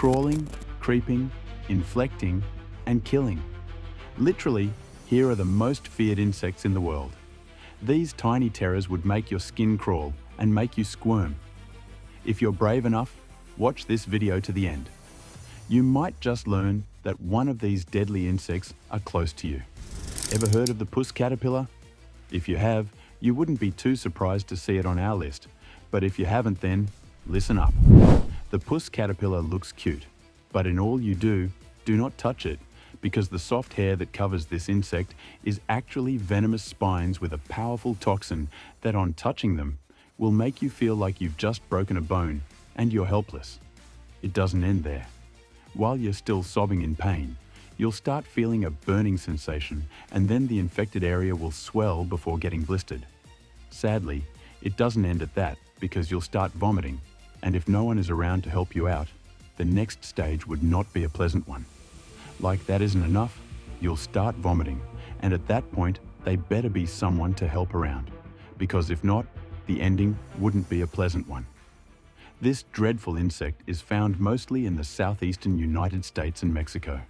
crawling, creeping, inflecting, and killing. Literally, here are the most feared insects in the world. These tiny terrors would make your skin crawl and make you squirm. If you're brave enough, watch this video to the end. You might just learn that one of these deadly insects are close to you. Ever heard of the puss caterpillar? If you have, you wouldn't be too surprised to see it on our list. But if you haven't, then listen up. The puss caterpillar looks cute, but in all you do not touch it, because the soft hair that covers this insect is actually venomous spines with a powerful toxin that, on touching them, will make you feel like you've just broken a bone and you're helpless. It doesn't end there. While you're still sobbing in pain, you'll start feeling a burning sensation, and then the infected area will swell before getting blistered. Sadly, it doesn't end at that, because you'll start vomiting, and if no one is around to help you out, the next stage would not be a pleasant one. Like that isn't enough, you'll start vomiting, and at that point, they better be someone to help around, because if not, the ending wouldn't be a pleasant one. This dreadful insect is found mostly in the southeastern United States and Mexico.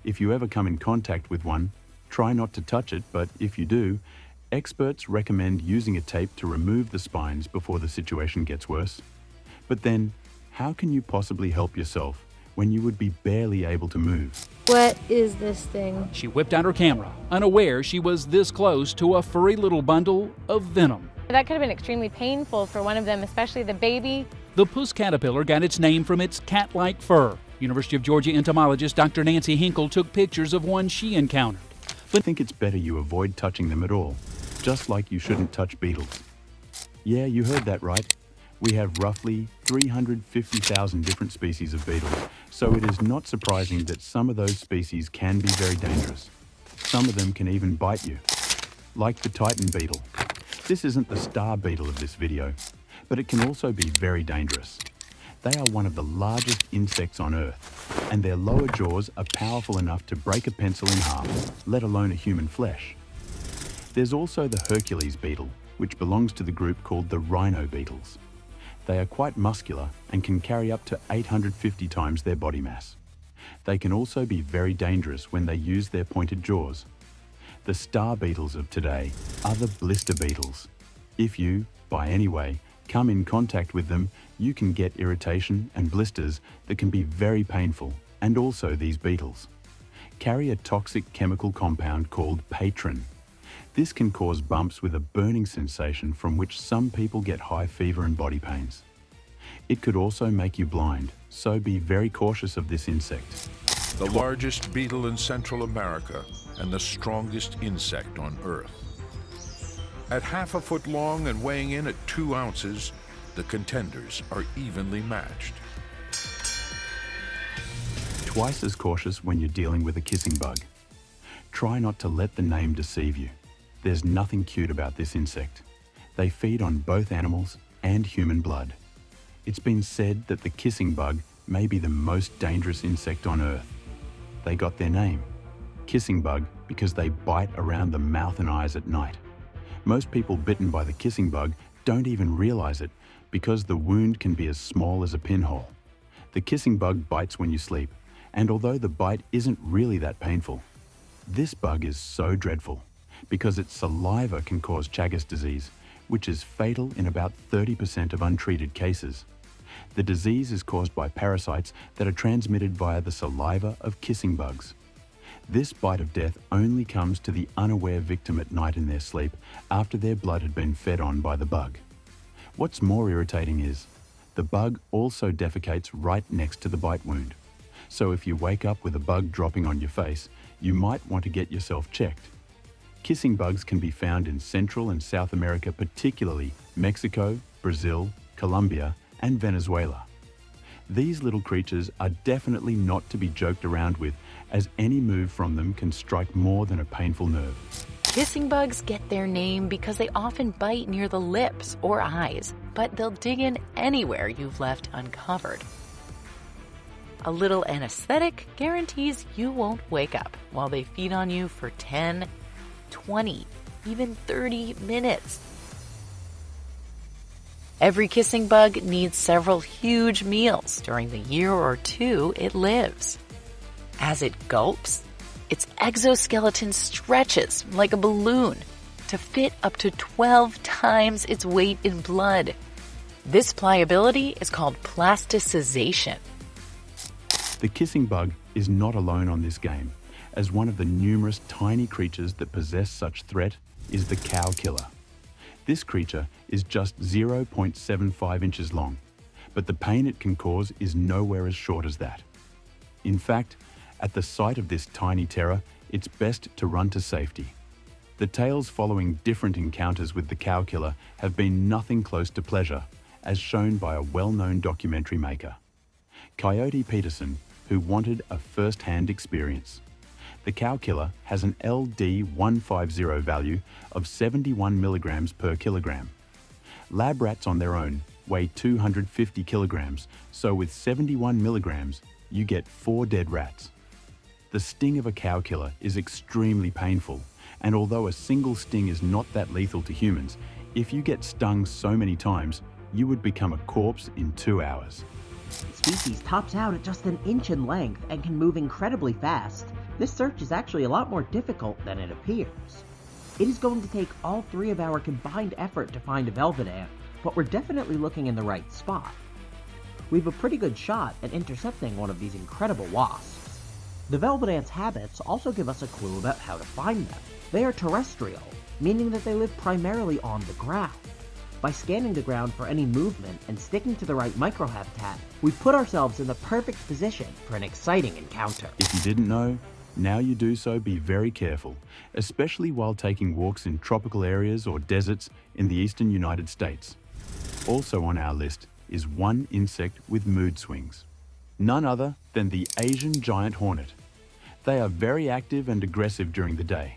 If you ever come in contact with one, try not to touch it, but if you do, experts recommend using a tape to remove the spines before the situation gets worse. But then, how can you possibly help yourself when you would be barely able to move? What is this thing? She whipped out her camera, unaware she was this close to a furry little bundle of venom. That could have been extremely painful for one of them, especially the baby. The puss caterpillar got its name from its cat-like fur. University of Georgia entomologist Dr. Nancy Hinkle took pictures of one she encountered. But I think it's better you avoid touching them at all, just like you shouldn't touch beetles. Yeah, you heard that right. We have roughly 350,000 different species of beetles, so it is not surprising that some of those species can be very dangerous. Some of them can even bite you, like the Titan beetle. This isn't the star beetle of this video, but it can also be very dangerous. They are one of the largest insects on Earth, and their lower jaws are powerful enough to break a pencil in half, let alone a human flesh. There's also the Hercules beetle, which belongs to the group called the rhino beetles. They are quite muscular and can carry up to 850 times their body mass. They can also be very dangerous when they use their pointed jaws. The star beetles of today are the blister beetles. If you, by any way, come in contact with them, you can get irritation and blisters that can be very painful, and also these beetles carry a toxic chemical compound called patron. This can cause bumps with a burning sensation from which some people get high fever and body pains. It could also make you blind, so be very cautious of this insect. The largest beetle in Central America and the strongest insect on Earth. At half a foot long and weighing in at 2 ounces, the contenders are evenly matched. Twice as cautious when you're dealing with a kissing bug. Try not to let the name deceive you. There's nothing cute about this insect. They feed on both animals and human blood. It's been said that the kissing bug may be the most dangerous insect on Earth. They got their name, kissing bug, because they bite around the mouth and eyes at night. Most people bitten by the kissing bug don't even realize it, because the wound can be as small as a pinhole. The kissing bug bites when you sleep, and although the bite isn't really that painful, this bug is so dreadful because its saliva can cause Chagas disease, which is fatal in about 30% of untreated cases. The disease is caused by parasites that are transmitted via the saliva of kissing bugs. This bite of death only comes to the unaware victim at night in their sleep after their blood had been fed on by the bug. What's more irritating is, the bug also defecates right next to the bite wound. So if you wake up with a bug dropping on your face, you might want to get yourself checked. Kissing bugs can be found in Central and South America, particularly Mexico, Brazil, Colombia, and Venezuela. These little creatures are definitely not to be joked around with, as any move from them can strike more than a painful nerve. Kissing bugs get their name because they often bite near the lips or eyes, but they'll dig in anywhere you've left uncovered. A little anesthetic guarantees you won't wake up while they feed on you for 10, 20, even 30 minutes. Every kissing bug needs several huge meals during the year or two it lives. As it gulps, its exoskeleton stretches like a balloon to fit up to 12 times its weight in blood. This pliability is called plasticization. The kissing bug is not alone on this game, as one of the numerous tiny creatures that possess such threat is the cow killer. This creature is just 0.75 inches long, but the pain it can cause is nowhere as short as that. In fact, at the sight of this tiny terror, it's best to run to safety. The tales following different encounters with the cow killer have been nothing close to pleasure, as shown by a well-known documentary maker, Coyote Peterson, who wanted a first-hand experience. The cow killer has an LD150 value of 71 milligrams per kilogram. Lab rats on their own weigh 250 kilograms, so with 71 milligrams, you get 4 dead rats. The sting of a cow killer is extremely painful, and although a single sting is not that lethal to humans, if you get stung so many times, you would become a corpse in 2 hours. The species tops out at just an inch in length and can move incredibly fast. This search is actually a lot more difficult than it appears. It is going to take all 3 of our combined effort to find a velvet ant, but we're definitely looking in the right spot. We have a pretty good shot at intercepting one of these incredible wasps. The velvet ant's habits also give us a clue about how to find them. They are terrestrial, meaning that they live primarily on the ground. By scanning the ground for any movement and sticking to the right microhabitat, we put ourselves in the perfect position for an exciting encounter. If you didn't know, now you do so. Be very careful, especially while taking walks in tropical areas or deserts in the eastern United States. Also on our list is one insect with mood swings. None other than the Asian giant hornet. They are very active and aggressive during the day.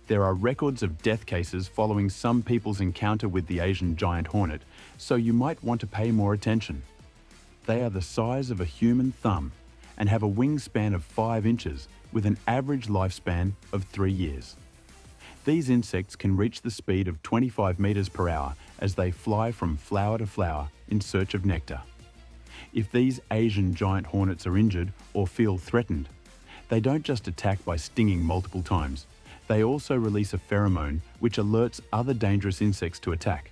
There are records of death cases following some people's encounter with the Asian giant hornet, so you might want to pay more attention. They are the size of a human thumb and have a wingspan of 5 inches with an average lifespan of 3 years. These insects can reach the speed of 25 meters per hour as they fly from flower to flower in search of nectar. If these Asian giant hornets are injured or feel threatened, they don't just attack by stinging multiple times. They also release a pheromone which alerts other dangerous insects to attack.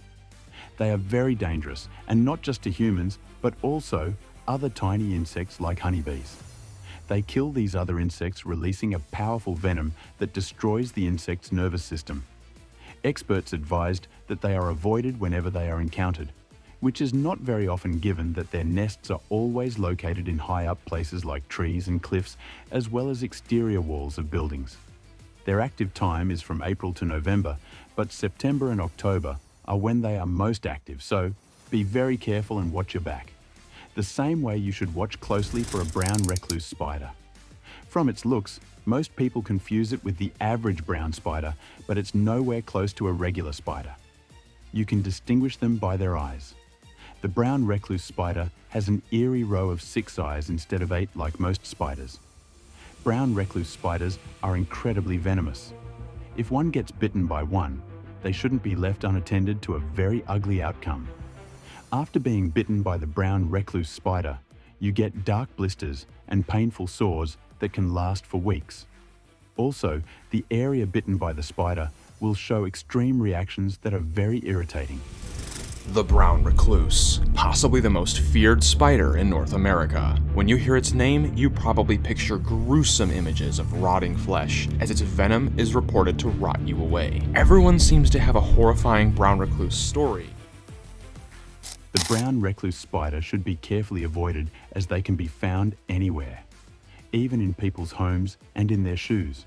They are very dangerous, and not just to humans, but also other tiny insects like honeybees. They kill these other insects, releasing a powerful venom that destroys the insect's nervous system. Experts advised that they are avoided whenever they are encountered, which is not very often given that their nests are always located in high-up places like trees and cliffs, as well as exterior walls of buildings. Their active time is from April to November, but September and October are when they are most active, so be very careful and watch your back. The same way you should watch closely for a brown recluse spider. From its looks, most people confuse it with the average brown spider, but it's nowhere close to a regular spider. You can distinguish them by their eyes. The brown recluse spider has an eerie row of 6 eyes instead of 8 like most spiders. Brown recluse spiders are incredibly venomous. If one gets bitten by one, they shouldn't be left unattended to a very ugly outcome. After being bitten by the brown recluse spider, you get dark blisters and painful sores that can last for weeks. Also, the area bitten by the spider will show extreme reactions that are very irritating. The brown recluse, possibly the most feared spider in North America. When you hear its name, you probably picture gruesome images of rotting flesh, as its venom is reported to rot you away. Everyone seems to have a horrifying brown recluse story. The brown recluse spider should be carefully avoided as they can be found anywhere, even in people's homes and in their shoes,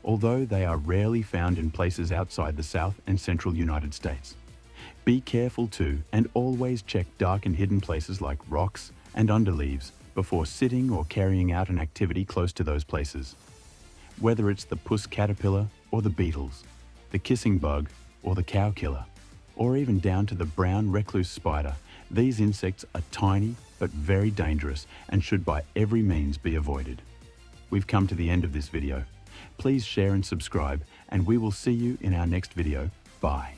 although they are rarely found in places outside the South and Central United States. Be careful too, and always check dark and hidden places like rocks and underleaves before sitting or carrying out an activity close to those places. Whether it's the puss caterpillar or the beetles, the kissing bug or the cow killer, or even down to the brown recluse spider, these insects are tiny but very dangerous and should by every means be avoided. We've come to the end of this video. Please share and subscribe, and we will see you in our next video. Bye.